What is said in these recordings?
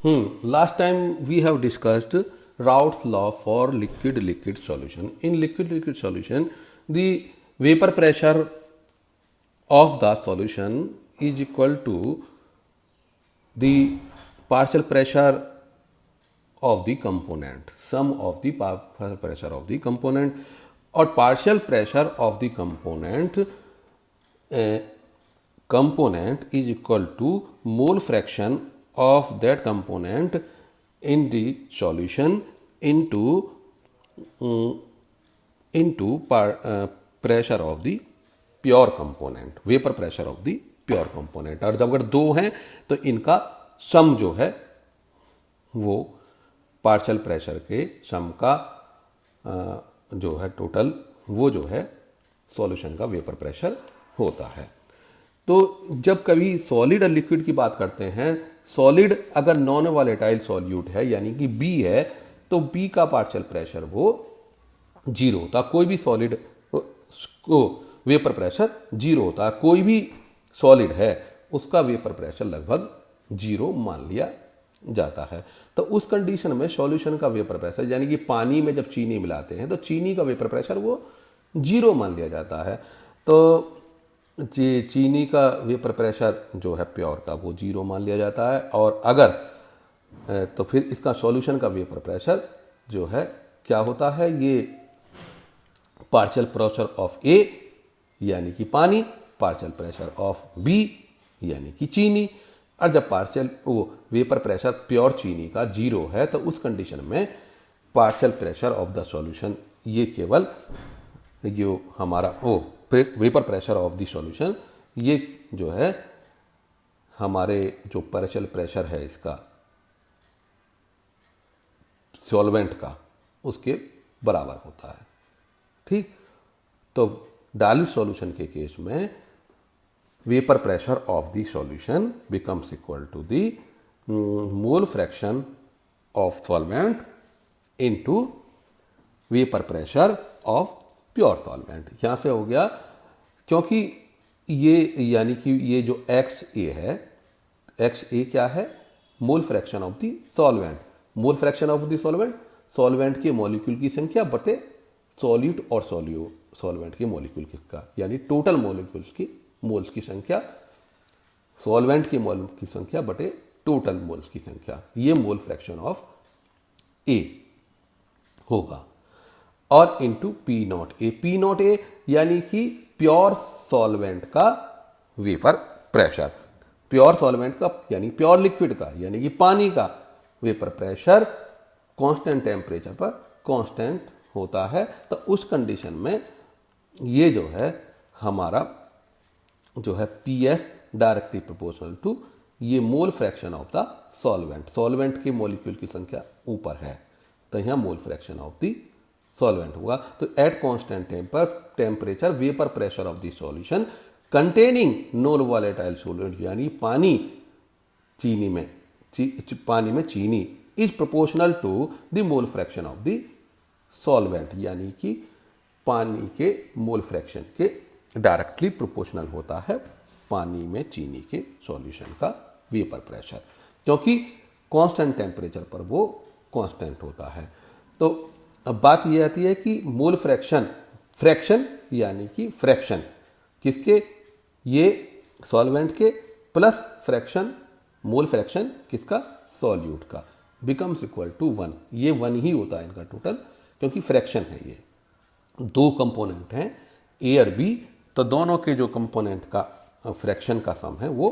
Last time we have discussed Raoult's law for liquid solution. In liquid solution, the vapor pressure of the solution is equal to the partial pressure of the component, sum of the partial pressure of the component, or partial pressure of the component is equal to mole fraction of that component in the solution into pressure of the pure component, vapour pressure of the pure component. और जब अगर दो हैं तो इनका सम जो है वो पार्शियल प्रेशर के सम का जो है टोटल, वो जो है सॉल्यूशन का वेपर प्रेशर होता है। तो जब कभी सॉलिड और लिक्विड की बात करते हैं, सॉलिड अगर नॉन वॉलेटाइल सॉल्यूट है यानी कि बी है, तो बी का पार्शियल प्रेशर वो जीरो होता। कोई भी सॉलिड को वेपर प्रेशर जीरो होता है, कोई भी सॉलिड है उसका वेपर प्रेशर लगभग जीरो मान लिया जाता है। तो उस कंडीशन में सॉल्यूशन का वेपर प्रेशर यानी कि पानी में जब चीनी मिलाते हैं तो चीनी का वेपर प्रेशर वो जीरो मान लिया जाता है। तो चीनी का वेपर प्रेशर जो है प्योर का वो जीरो मान लिया जाता है। और अगर तो फिर इसका सॉल्यूशन का वेपर प्रेशर जो है क्या होता है, ये पार्शियल प्रेशर ऑफ ए यानी कि पानी, पार्शियल प्रेशर ऑफ बी यानी कि चीनी। और जब पार्शियल वो वेपर प्रेशर प्योर चीनी का जीरो है तो उस कंडीशन में partial pressure of the solution ये केवल जो हमारा वो vapour pressure of the solution ये जो है हमारे जो पार्शियल प्रेशर है इसका सॉल्वेंट का उसके बराबर होता है। ठीक, तो डाइल्यूट सॉल्यूशन के केस में vapour pressure of the solution becomes equal to the mole fraction of solvent into vapour pressure of pure solvent. यहां से हो गया, क्योंकि ये यानी कि ये जो एक्स ए है, एक्स ए क्या है, mole fraction of the solvent. Mole fraction of the solvent, solvent के मॉलिक्यूल की संख्या बटे सॉल्यूट और सॉल्वेंट के मॉलिक्यूल का, यानी टोटल मॉलिक्यूल्स की मोल्स की संख्या, सॉल्वेंट के मोल की संख्या बटे टोटल मोल्स की संख्या, ये मोल फ्रैक्शन ऑफ ए होगा। और into P not A, P not ए यानी कि प्योर सॉल्वेंट का वेपर प्रेशर, प्योर सॉल्वेंट का यानी प्योर लिक्विड का यानी कि पानी का वेपर प्रेशर कांस्टेंट टेम्परेचर पर कांस्टेंट होता है। तो उस कंडीशन में ये जो है हमारा जो है P S directly proportional to ये mole fraction of the solvent, solvent के मॉलिक्यूल की संख्या ऊपर है तो यहाँ mole fraction of the solvent होगा। तो at constant temperature vapour pressure of the solution containing non volatile solvent यानी पानी चीनी में पानी में चीनी is proportional to the mole fraction of the solvent यानी कि पानी के मोल फ्रैक्शन के डायरेक्टली प्रोपोर्शनल होता है पानी में चीनी के सॉल्यूशन का वेपर प्रेशर, क्योंकि कांस्टेंट टेम्परेचर पर वो कांस्टेंट होता है। तो अब बात ये आती है कि मोल फ्रैक्शन, फ्रैक्शन यानी कि फ्रैक्शन किसके, ये सॉल्वेंट के प्लस फ्रैक्शन मोल फ्रैक्शन किसका, सॉल्यूट का, बिकम्स इक्वल टू 1। ये 1 ही होता है इनका टोटल, क्योंकि फ्रैक्शन है, ये दो कंपोनेंट हैं ए और बी, तो दोनों के जो कंपोनेंट का फ्रैक्शन का सम है वो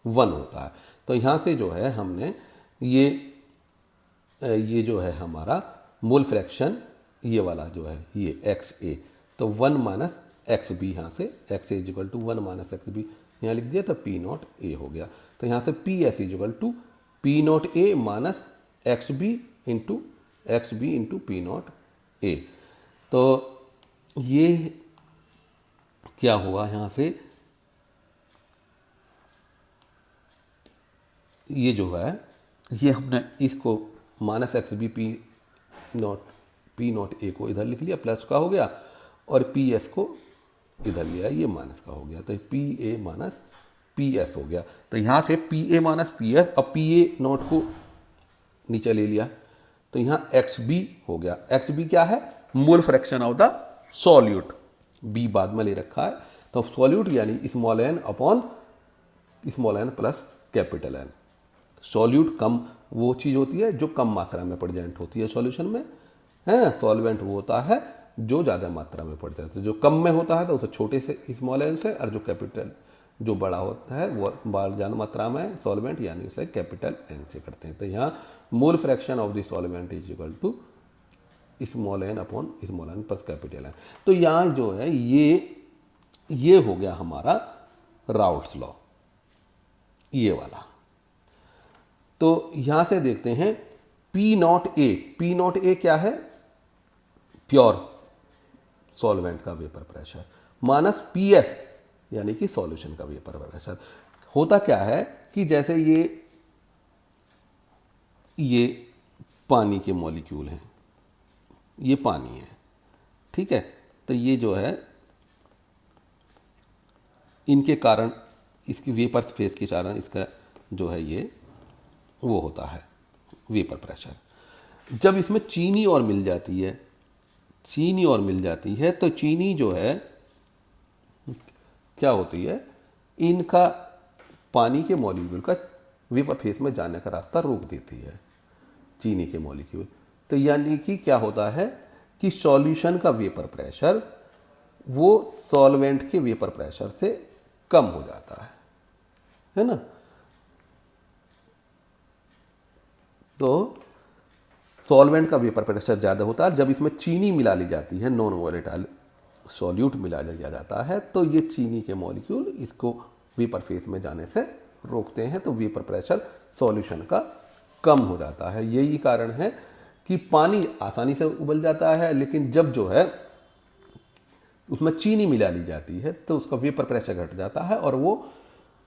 1 होता है। तो यहाँ से जो है हमने ये जो है हमारा मोल फ्रैक्शन ये वाला जो है ये एक्स ए, तो 1 माइनस एक्स बी, यहाँ से x A is equal to 1 minus x B यहाँ लिख दिया तो पी नॉट ए हो गया। तो यहाँ से P S is equal to P not A minus x B into P not A. तो ये क्या हुआ, यहाँ से ये जो है ये हमने इसको minus x B P not A को इधर लिख लिया, प्लस का हो गया, और पी एस को इधर लिया, ये माइनस का हो गया, तो P A minus P S हो गया। तो यहाँ से P A minus P S, अब पी ए नॉट को नीचे ले लिया, तो यहाँ एक्स बी हो गया। एक्स बी क्या है? Mole fraction of the solute, b बाद में ले रखा है, तो सॉल्यूट यानी small n upon small n plus capital n. Solute कम वो चीज होती है जो कम मात्रा में प्रेजेंट होती है सॉल्यूशन में, है। सॉल्वेंट वो होता है जो ज्यादा मात्रा में पड़ जाता है, जो कम में होता है तो उसे छोटे से स्मॉल एन से, और जो कैपिटल जो बड़ा होता है वो ज्यादा मात्रा में सॉल्वेंट यानी उसे कैपिटल एन से करते हैं। तो यहाँ mole fraction of the solvent is equal to small n upon small n plus capital N. तो यहाँ जो है ये हो गया हमारा राउट्स लॉ, ये वाला। तो यहां से देखते हैं P not A. P not ए क्या है? प्योर सॉल्वेंट का vapour pressure minus P S यानी कि सॉल्यूशन का वेपर प्रेशर। होता क्या है कि जैसे ये पानी के मॉलिक्यूल हैं, ये पानी है, ठीक है। तो ये जो है इनके कारण, इसकी वेपर स्पेस के कारण इसका जो है ये वो होता है वेपर प्रेशर। जब इसमें चीनी और मिल जाती है, चीनी और मिल जाती है, तो चीनी जो है क्या होती है, इनका पानी के मॉलिक्यूल का वेपर फेस में जाने का रास्ता रोक देती है, चीनी के मॉलिक्यूल। तो यानी कि क्या होता है कि सॉल्यूशन का वेपर प्रेशर वो सॉल्वेंट के वेपर प्रेशर से कम हो जाता है ना। तो सॉल्वेंट का वेपर प्रेशर ज़्यादा होता है जब इसमें चीनी मिला ली जाती है, नॉन वोलेटाइल सॉल्यूट मिला लिया जाता है, तो ये चीनी के मॉलिक्यूल इसको वेपर फेस में जाने से रोकते हैं, तो वेपर प्रेशर सॉल्यूशन का कम हो जाता है। यही कारण है कि पानी आसानी से उबल जाता है, लेकिन जब जो है उसमें चीनी मिला ली जाती है तो उसका वेपर प्रेशर घट जाता है और वो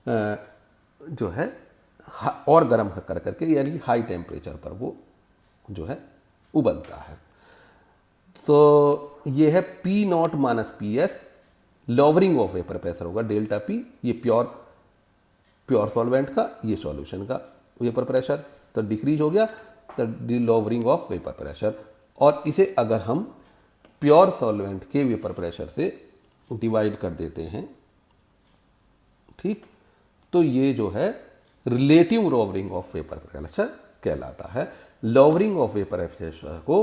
जो है और गर्म कर करके यानी हाई टेम्परेचर पर वो जो है उबलता है। तो ये है P not minus P S, lowering of vapour pressure होगा डेल्टा पी, ये प्योर सॉल्वेंट का, ये सॉल्यूशन का वेपर प्रेशर तो डिक्रीज हो गया, तो लॉवरिंग ऑफ वेपर प्रेशर। और इसे अगर हम प्योर सॉल्वेंट के वेपर प्रेशर से डिवाइड कर देते हैं, ठीक, तो ये जो है relative lowering of vapour pressure कहलाता है। लॉवरिंग ऑफ वेपर प्रेशर को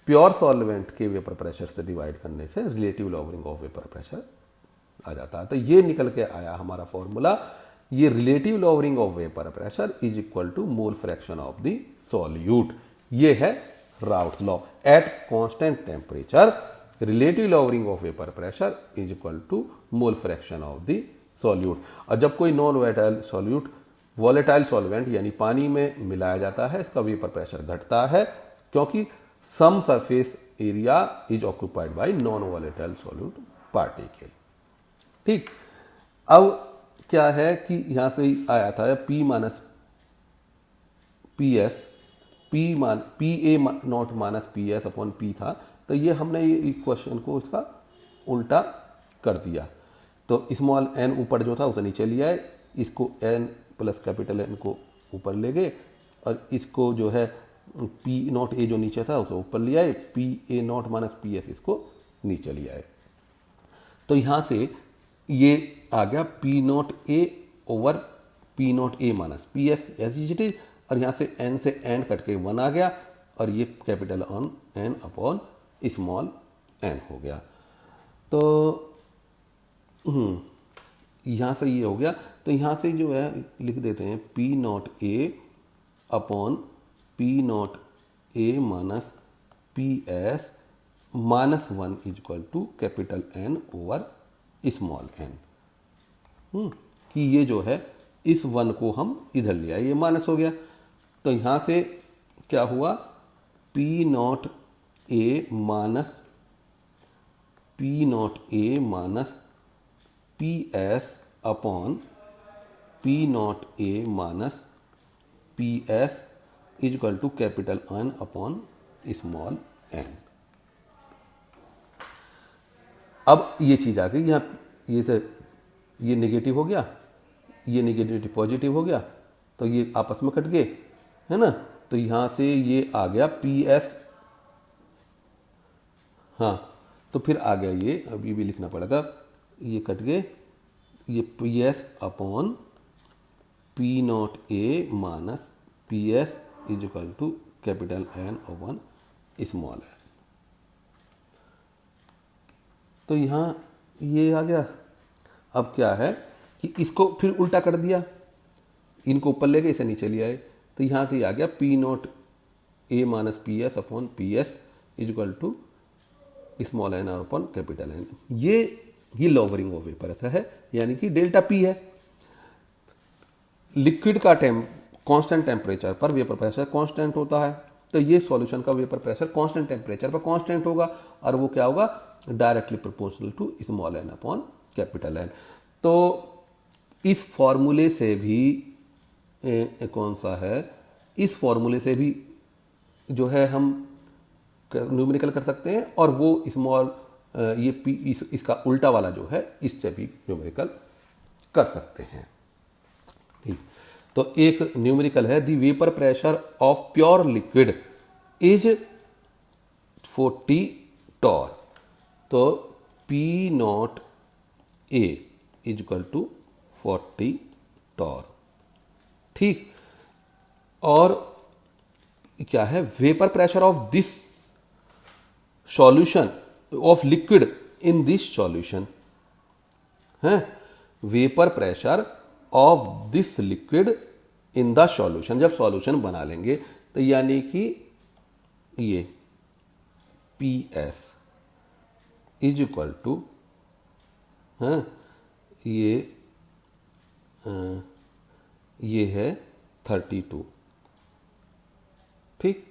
प्योर सॉल्वेंट के वेपर प्रेशर से डिवाइड करने से relative lowering of vapour pressure आ जाता है। तो ये निकल के आया हमारा फॉर्मूला, ये relative lowering of vapour pressure is equal to mole fraction of the solute. ये है Raoult's law. At constant temperature relative lowering of vapour pressure is equal to mole fraction of the solute. और जब कोई non volatile solute volatile solvent यानी पानी में मिलाया जाता है, इसका वेपर प्रेशर घटता है क्योंकि some surface area is occupied by non volatile solute particle. ठीक, अब क्या है कि यहां से आया था P minus P S, P A not minus P S upon P था, तो ये हमने ये क्वेश्चन को इसका उल्टा कर दिया। तो स्मॉल एन ऊपर जो था उसे नीचे लिया है, इसको एन प्लस कैपिटल एन को ऊपर ले गए, और इसको जो है पी नॉट ए जो नीचे था उसे ऊपर लिया है, P A not minus P S इसको नीचे लिया है। तो यहां से ये आ गया P not A over P not A minus P S S, और यहां से एन से एन कट के 1 आ गया, और ये capital on n upon small n हो गया। तो यहां से ये हो गया, तो यहां से जो है लिख देते हैं P not A upon P not A minus P S minus 1 is equal to capital N over small n. कि ये जो है इस 1 को हम इधर लिया, ये माइनस हो गया, तो यहां से क्या हुआ P not A minus P S upon P not A minus P S is equal to capital N upon small n. अब ये चीज आ गई यहाँ, ये नेगेटिव हो गया, ये नेगेटिव पॉजिटिव हो गया, तो ये आपस में कट गए, है ना। तो यहां से ये आ गया पी एस, हाँ तो फिर आ गया ये, अब ये भी लिखना पड़ेगा, ये कट गए, ये P S upon P not A minus P S is equal to capital N upon small n. तो यहाँ ये आ गया। अब क्या है कि इसको फिर उल्टा कर दिया, इनको ऊपर ले गए, इसे नीचे ले आए, तो यहाँ से आ गया P not A minus P S upon P S is equal to small n upon capital N. ये लॉवरिंग ऑफ वेपर ऐसा है, यानी कि डेल्टा पी है। लिक्विड का कांस्टेंट टेम्परेचर पर वेपर प्रेशर कांस्टेंट होता है, तो ये सॉल्यूशन का वेपर प्रेशर कांस्टेंट टेम्परेचर पर कांस्टेंट होगा, और वो क्या होगा, directly proportional to small n upon capital N. तो इस फॉर्मूले से भी कौन सा है, इस फॉर्मूले से भी जो है हम न्यूमेरिकल कर सकते हैं, और वो स्मॉल ये पी इसका उल्टा वाला जो है, इससे भी न्यूमेरिकल कर सकते हैं। ठीक, तो एक न्यूमेरिकल है, the vapour pressure of pure liquid is 40 torr, तो P not A is equal to 40 torr. ठीक, और क्या है, vapour pressure of this solution of liquid in this solution है, vapour pressure of this liquid in the solution, जब सॉल्यूशन बना लेंगे तो यानी कि ये P S is equal to ये है 32। ठीक,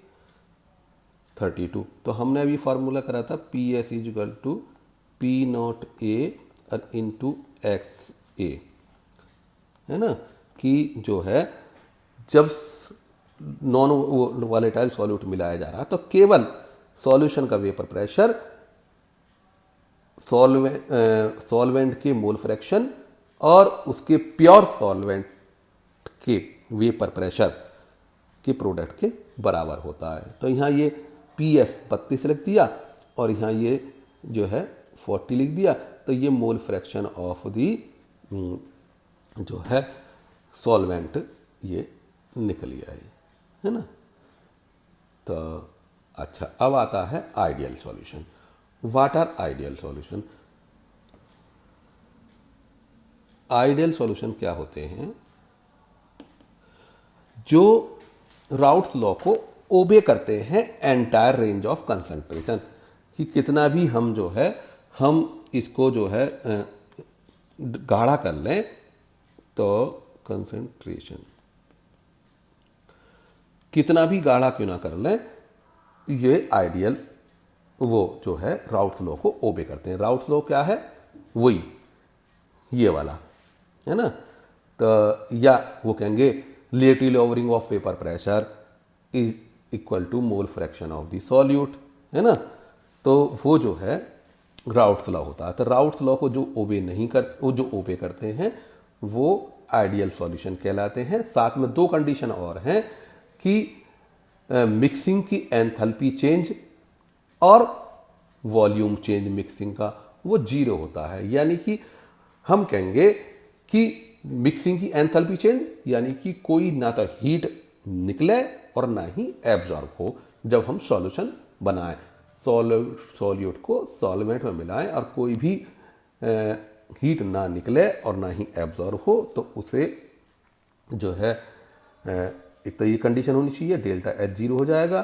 32। तो हमने अभी फार्मूला करा था P S is equal to P not A into x A, है ना, कि जो है जब नॉन वॉलेटाइल सॉल्यूट मिलाया जा रहा है तो केवल सॉल्यूशन का वेपर प्रेशर सॉल्वेंट के मोल फ्रैक्शन और उसके प्योर सॉल्वेंट के वेपर प्रेशर के प्रोडक्ट के बराबर होता है। तो यहाँ ये पी एस 32 लिख दिया, और यहाँ ये जो है 40 लिख दिया, तो ये मोल फ्रैक्शन ऑफ दी जो है सॉल्वेंट ये निकल गया है ना। तो अच्छा, अब आता है ideal solution. What are ideal solution? Ideal solution क्या होते हैं? जो राउट्स लॉ को ओबे करते हैं एंटायर रेंज ऑफ कंसंट्रेशन, कि कितना भी हम जो है हम इसको जो है गाढ़ा कर लें तो कंसंट्रेशन कितना भी गाढ़ा क्यों ना कर लें, ये आइडियल वो जो है राउट्स लॉ को ओबे करते हैं। राउट्स लॉ क्या है? वही ये वाला है ना। तो या वो कहेंगे relative lowering of vapour pressure is equal to mole fraction of the solute, है ना। तो वो जो है राउट्स लॉ होता है। तो राउट्स लॉ को जो ओबे नहीं कर, वो जो ओबे करते हैं वो आइडियल सॉल्यूशन कहलाते हैं। साथ में दो कंडीशन और हैं कि मिक्सिंग की एंथैल्पी चेंज और वॉल्यूम चेंज मिक्सिंग का वो 0 होता है। यानी कि हम कहेंगे कि मिक्सिंग की एंथैल्पी चेंज यानी कि कोई ना तो हीट निकले और ना ही एब्जॉर्ब हो जब हम सॉल्यूशन बनाएं। सॉल्यूट को सॉल्वेंट में मिलाएं और कोई भी हीट ना निकले और ना ही एब्जॉर्ब हो, तो उसे जो है एक तो ये कंडीशन होनी चाहिए, डेल्टा एच 0 हो जाएगा,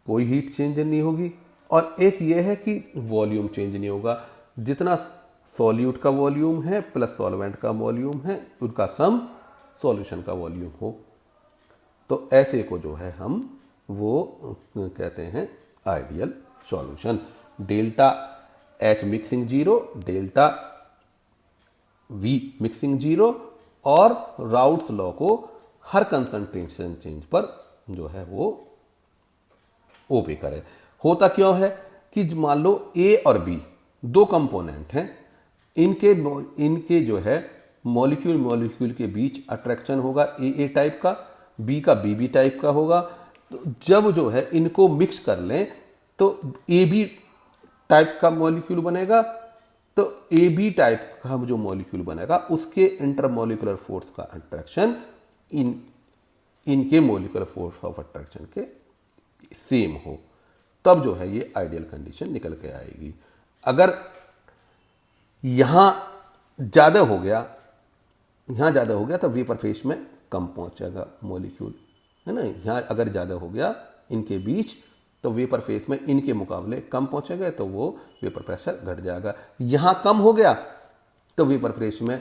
कोई हीट चेंज नहीं होगी, और एक ये है कि वॉल्यूम चेंज नहीं होगा। जितना सॉल्यूट का वॉल्यूम है प्लस सॉल्वेंट का वॉल्यूम है उनका सम सॉल्यूशन का वॉल्यूम हो। तो ऐसे को जो है हम वो कहते हैं ideal solution. Delta H mixing 0, delta we mixing 0, और राउट्स लॉ को हर कंसंट्रेशन चेंज पर जो है वो ओबे करे। होता क्यों है कि मान लो ए और बी दो कंपोनेंट हैं, इनके जो है मॉलिक्यूल के बीच अट्रैक्शन होगा ए टाइप का, बी का बी टाइप का होगा। तो जब जो है इनको मिक्स कर लें तो ए बी टाइप का मॉलिक्यूल बनेगा। तो ए बी टाइप का जो मॉलिक्यूल बनेगा उसके इंटरमॉलिक्यूलर फोर्स का अट्रैक्शन इनके मॉलिक्यूलर फोर्स ऑफ अट्रैक्शन के सेम हो, तब जो है ये आइडियल कंडीशन निकल के आएगी। अगर यहां ज्यादा हो गया तो वेपर फेस में कम पहुंचेगा मॉलिक्यूल, है ना। यहां अगर ज्यादा हो गया इनके बीच तो वेपर फेस में इनके मुकाबले कम पहुंचेगा, तो वो वेपर प्रेशर घट जाएगा। यहां कम हो गया तो वेपर फेस में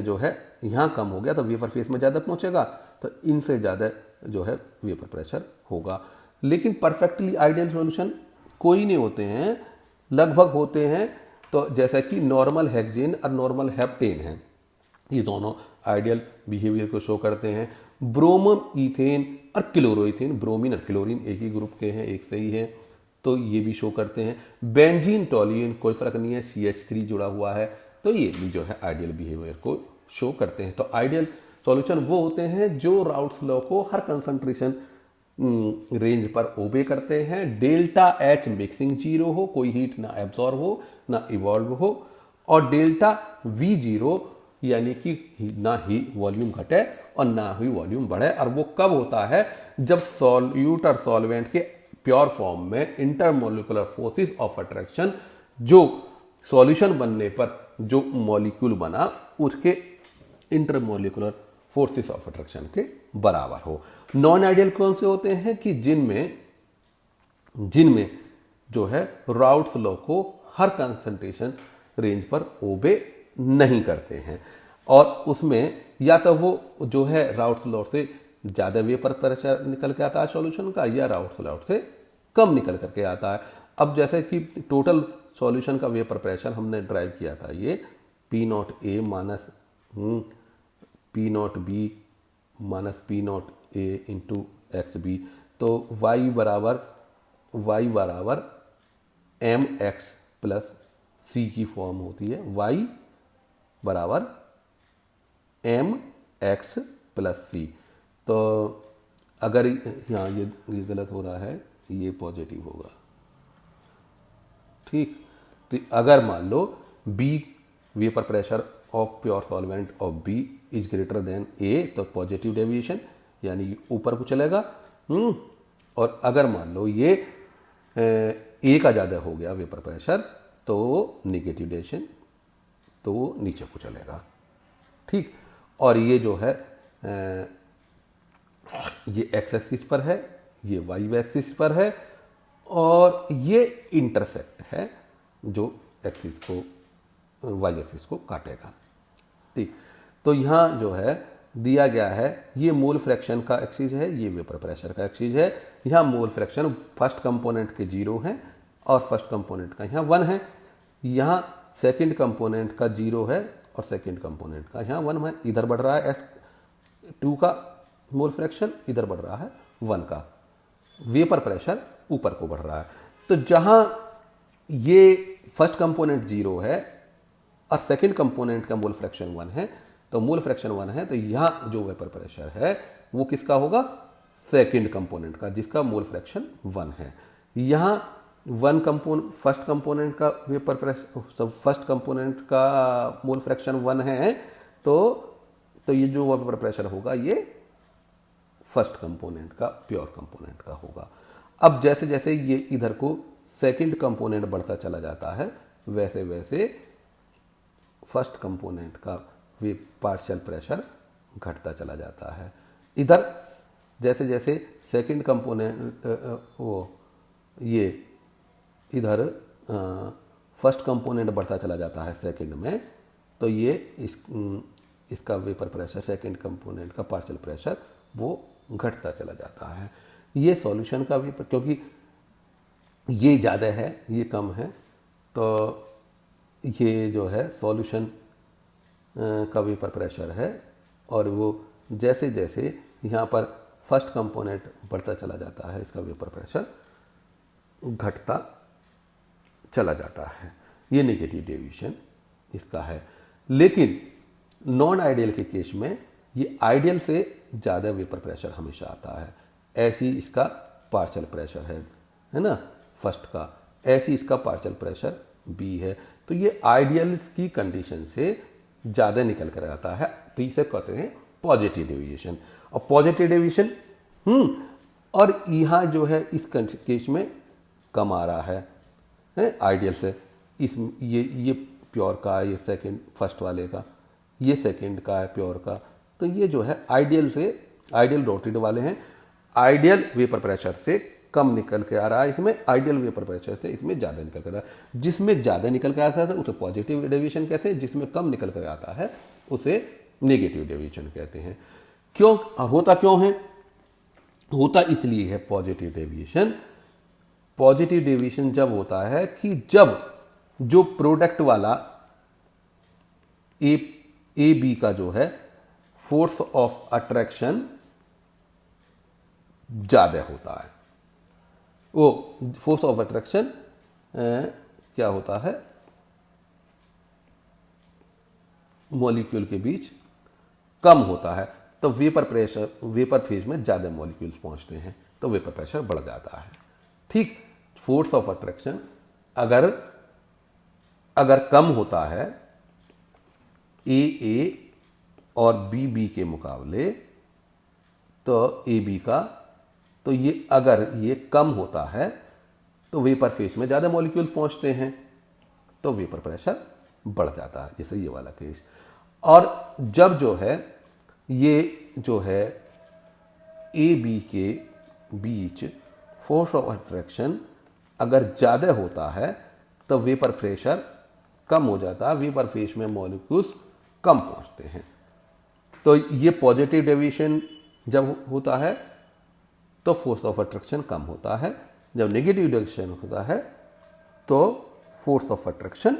जो है, यहां कम हो गया तो वेपर फेस में ज्यादा पहुंचेगा, तो इनसे ज्यादा जो है वेपर प्रेशर होगा। लेकिन परफेक्टली आइडियल सॉल्यूशन कोई नहीं होते हैं, लगभग होते हैं। तो जैसा कि नॉर्मल हेक्सेन और नॉर्मल हेप्टेन है, ये दोनों आइडियल बिहेवियर को शो करते हैं। ब्रोमो ईथेन और क्लोरोईथेन, ब्रोमीन और क्लोरीन एक ही ग्रुप के हैं, एक से ही है, तो ये भी शो करते हैं। बेंजीन टॉलिन कोई फर्क नहीं है, CH3 जुड़ा हुआ है, तो ये भी जो है आइडियल बिहेवियर को शो करते हैं। तो आइडियल सॉल्यूशन वो होते हैं जो राउट्स लॉ को हर कंसंट्रेशन रेंज पर ओबे करते हैं। डेल्टा H मिक्सिंग जीरो हो, कोई हीट ना एब्जॉर्ब हो ना इवॉल्व हो, और डेल्टा V जीरो यानी कि ना ही वॉल्यूम घटे और ना ही वॉल्यूम बढ़े। और वो कब होता है, जब सॉल्यूट और सॉल्वेंट के प्योर फॉर्म में इंटरमोलिकुलर फोर्सेस ऑफ अट्रैक्शन जो सॉल्यूशन बनने पर जो मॉलिक्यूल बना उसके इंटरमोलिकुलर फोर्सेस ऑफ अट्रैक्शन के बराबर हो। नॉन आइडियल कौन से होते हैं कि जिनमें जो है राउट्स लॉ को हर कंसंट्रेशन रेंज पर ओबे नहीं करते हैं, और उसमें या तो वो जो है राउट्स लॉ से ज्यादा वेपर प्रेशर निकल के आता है सॉल्यूशन का, या राउट्स लॉ से कम निकल करके आता है। अब जैसे कि टोटल सॉल्यूशन का वेपर प्रेशर हमने ड्राइव किया था, ये P0A minus P0B minus P0A into XB, तो y बराबर mx प्लस c की फॉर्म होती है। y बराबर mx प्लस c। तो अगर यहाँ ये गलत हो रहा है, ये पॉजिटिव होगा, ठीक। तो अगर मान लो B vapour pressure of pure solvent of B is greater than A, तो पॉजिटिव डेविएशन यानी ऊपर को चलेगा। और अगर मान लो ये A का ज़्यादा हो गया वेपर प्रेशर, तो निगेटिव डेविएशन, तो वो नीचे को चलेगा, ठीक। और ये जो है ये x एक्सिस पर है, ये y एक्सिस पर है, और ये इंटरसेक्ट है जो एक्सिस को y एक्सिस को काटेगा, ठीक। तो यहाँ जो है दिया गया है, ये मोल फ्रैक्शन का एक्सिस है, ये वेपर प्रेशर का एक्सिस है। यहाँ मोल फ्रैक्शन फर्स्ट कंपोनेंट के 0 है और फर्स्ट कंपोनेंट का यहाँ 1 है। यहाँ सेकंड कंपोनेंट का 0 है और सेकंड कंपोनेंट का यहाँ 1 है। इधर बढ़ रहा है S2 का मोल फ्रैक्शन, इधर बढ़ रहा है 1 का। वेपर प्रेशर ऊपर को बढ़ रहा है। तो जहाँ ये फर्स्ट कंपोनेंट 0 है और सेकंड कंपोनेंट का मोल फ्रैक्शन 1 है, तो मोल फ्रैक्शन 1 है, तो यहाँ जो वेपर प्रेशर है वो किसका होगा, सेकंड कंपोनेंट का, जिसका मोल फ्रैक्शन 1 है। यहाँ फर्स्ट कंपोनेंट का वेपर प्रेशर, फर्स्ट कंपोनेंट का मोल फ्रैक्शन 1 है, तो ये जो वेपर प्रेशर होगा ये फर्स्ट कंपोनेंट का, प्योर कंपोनेंट का होगा। अब जैसे जैसे ये इधर को सेकंड कंपोनेंट बढ़ता चला जाता है, वैसे वैसे फर्स्ट कंपोनेंट का वे पार्शियल प्रेशर घटता चला जाता है। इधर जैसे जैसे सेकंड कंपोनेंट ये इधर फर्स्ट कंपोनेंट बढ़ता चला जाता है सेकंड में, तो ये इसका वेपर प्रेशर, सेकंड कंपोनेंट का पार्शियल प्रेशर वो घटता चला जाता है। ये सॉल्यूशन का वेपर, क्योंकि ये ज़्यादा है ये कम है, तो ये जो है सॉल्यूशन का वेपर प्रेशर है, और वो जैसे जैसे यहाँ पर फर्स्ट कंपोनेंट बढ़ता चला जाता है, इसका वेपर प्रेशर घटता चला जाता है। ये नेगेटिव डेविएशन इसका है। लेकिन नॉन आइडियल के केस में ये आइडियल से ज़्यादा वेपर प्रेशर हमेशा आता है। ऐसी इसका पार्शियल प्रेशर है ना फर्स्ट का, ऐसी इसका पार्शियल प्रेशर बी है। तो ये आइडियल की कंडीशन से ज़्यादा निकल कर आता है, तो इसे कहते हैं पॉजिटिव डेविएशन। और पॉजिटिव डेविएशन और यहाँ जो है इस केस में कम आ रहा है आइडियल से। इस ये प्योर का, ये सेकंड फर्स्ट वाले का, ये सेकंड का है प्योर का। तो ये जो है आइडियल से, आइडियल रोटेटेड वाले हैं, आइडियल वेपर प्रेशर से कम निकल के आ रहा है इसमें, आइडियल वेपर प्रेशर से इसमें ज़्यादा निकल कर आ रहा है। जिसमें ज़्यादा निकल कर आता है उसे पॉजिटिव डेविएशन कहते हैं, जिसमें कम निकल कर आता है उसे नेगेटिव डेविएशन कहते हैं। क्यों होता, क्यों है होता? इसलिए है पॉजिटिव डेविएशन। पॉजिटिव डेविएशन जब होता है कि जब जो प्रोडक्ट वाला ए बी का जो है फोर्स ऑफ अट्रैक्शन ज्यादा होता है। वो फोर्स ऑफ अट्रैक्शन क्या होता है, मॉलिक्यूल के बीच कम होता है, तो वेपर प्रेशर, वेपर फेज में ज्यादा मॉलिक्यूल्स पहुंचते हैं, तो वेपर प्रेशर बढ़ जाता है। ठीक, फोर्स ऑफ अट्रैक्शन अगर कम होता है ए और बी के मुकाबले, तो ए बी का, तो ये अगर ये कम होता है तो वेपर फेज में ज़्यादा मॉलिक्यूल पहुंचते हैं, तो वेपर प्रेशर बढ़ जाता है, जैसे ये वाला केस। और जब जो है ये जो है ए बी के बीच फोर्स ऑफ अट्रैक्शन अगर ज़्यादा होता है तो वेपर प्रेशर कम हो जाता है, वेपर फेज में मॉलिक्यूल्स कम पहुंचते हैं। तो ये पॉजिटिव डेविएशन जब होता है तो फोर्स ऑफ अट्रैक्शन कम होता है, जब नेगेटिव डेविएशन होता है तो फोर्स ऑफ अट्रैक्शन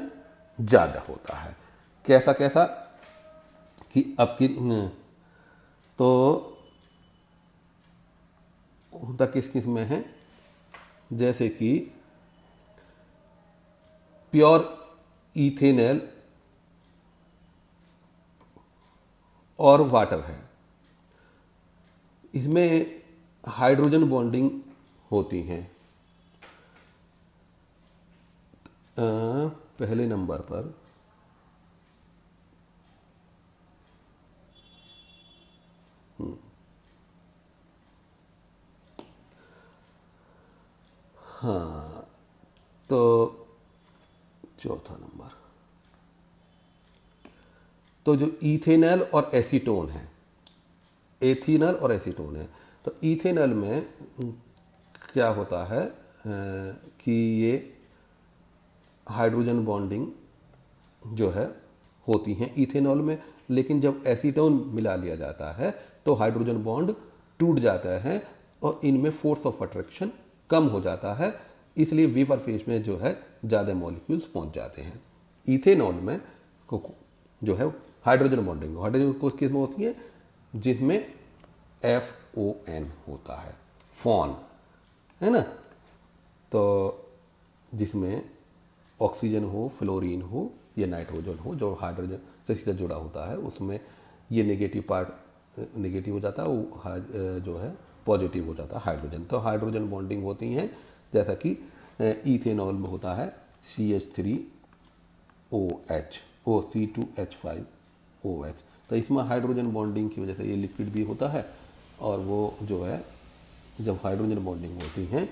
ज़्यादा होता है। कैसा कैसा कि अब की तो होता किस किस में है, जैसे कि प्योर इथेनॉल और वाटर है, इसमें हाइड्रोजन बॉन्डिंग होती हैं। पहले नंबर पर हाँ, तो चौथा नंबर, तो जो इथेनॉल और एसीटोन है, एथेनॉल और एसीटोन है, तो इथेनॉल में क्या होता है कि ये हाइड्रोजन बॉन्डिंग जो है होती हैं इथेनॉल में, लेकिन जब एसीटोन मिला लिया जाता है तो हाइड्रोजन बॉन्ड टूट जाता है और इनमें फोर्स ऑफ अट्रैक्शन कम हो जाता है, इसलिए वेपर फेज में जो है ज़्यादा मॉलिक्यूल्स पहुंच जाते हैं। इथेनॉल में जो है हाइड्रोजन बॉन्डिंग, हाइड्रोजन किस में होती है, जिसमें FON होता है, फोन है ना, तो जिसमें ऑक्सीजन हो, फ्लोरीन हो या नाइट्रोजन हो, जो हाइड्रोजन से सीधा जुड़ा होता है, उसमें ये नेगेटिव पार्ट नेगेटिव हो जाता है, वो जो है पॉजिटिव हो जाता है हाइड्रोजन। तो हाइड्रोजन बॉन्डिंग होती हैं, जैसा कि इथेनॉल में होता है CH3OH ओ C2H5OH। तो इसमें हाइड्रोजन बॉन्डिंग की वजह से ये लिक्विड भी होता है, और वो जो है जब हाइड्रोजन बॉन्डिंग होती हैं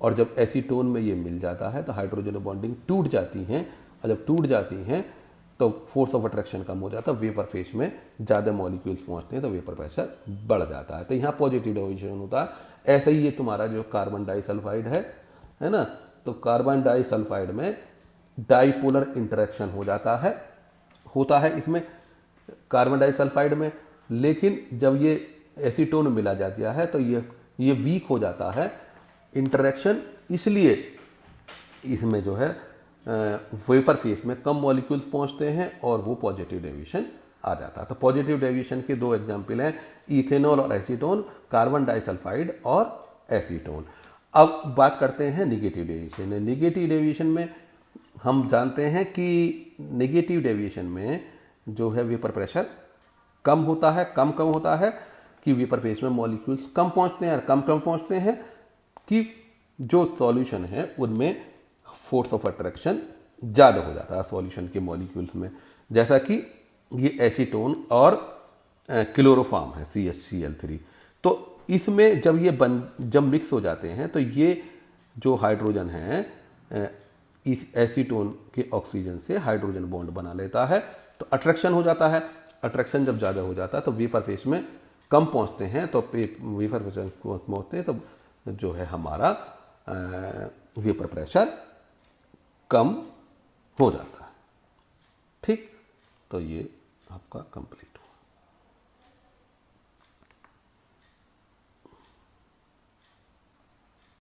और जब एसीटोन में ये मिल जाता है तो हाइड्रोजन बॉन्डिंग टूट जाती हैं, और जब टूट जाती हैं तो फोर्स ऑफ अट्रैक्शन कम हो जाता है, वेपर फेज में ज़्यादा मॉलिक्यूल्स पहुंचते हैं तो वेपर प्रेशर बढ़ जाता है। तो यहाँ पॉजिटिव डेविएशन होता है। ऐसे ही ये तुम्हारा जो कार्बन डाइसल्फाइड है ना, तो कार्बन डाइसल्फाइड में डाइपोलर इंटरेक्शन होता है इसमें कार्बन डाइसल्फाइड में, लेकिन जब ये एसीटोन मिला जाता है तो ये वीक हो जाता है इंटरेक्शन, इसलिए इसमें जो है वेपर फेज में कम मॉलिक्यूल्स पहुंचते हैं और वो पॉजिटिव डेविएशन आ जाता है। तो पॉजिटिव डेविएशन के दो एग्जाम्पल हैं, इथेनॉल और एसीटोन, कार्बन डाइसल्फाइड और एसीटोन। अब बात करते हैं निगेटिव डेविएशन। निगेटिव डेविएशन में हम जानते हैं कि निगेटिव डेविएशन में जो है वेपर प्रेशर कम होता है, कम होता है कि वेपर फेज में मॉलिक्यूल्स कम पहुंचते हैं और कम कम पहुंचते हैं कि जो सॉल्यूशन है उनमें फोर्स ऑफ अट्रैक्शन ज़्यादा हो जाता है सॉल्यूशन के मॉलिक्यूल्स में, जैसा कि ये एसीटोन और क्लोरोफॉर्म है CHCl3। तो इसमें जब मिक्स हो जाते हैं तो ये जो हाइड्रोजन है इस एसीटोन के ऑक्सीजन से हाइड्रोजन बॉन्ड बना लेता है, तो अट्रैक्शन हो जाता है। अट्रैक्शन जब ज़्यादा हो जाता है तो वेपर फेज में कम पहुंचते हैं, तो वेपर फेज पहुंचते हैं तो जो है हमारा वेपर प्रेशर कम हो जाता है। ठीक, तो ये आपका कंप्लीट।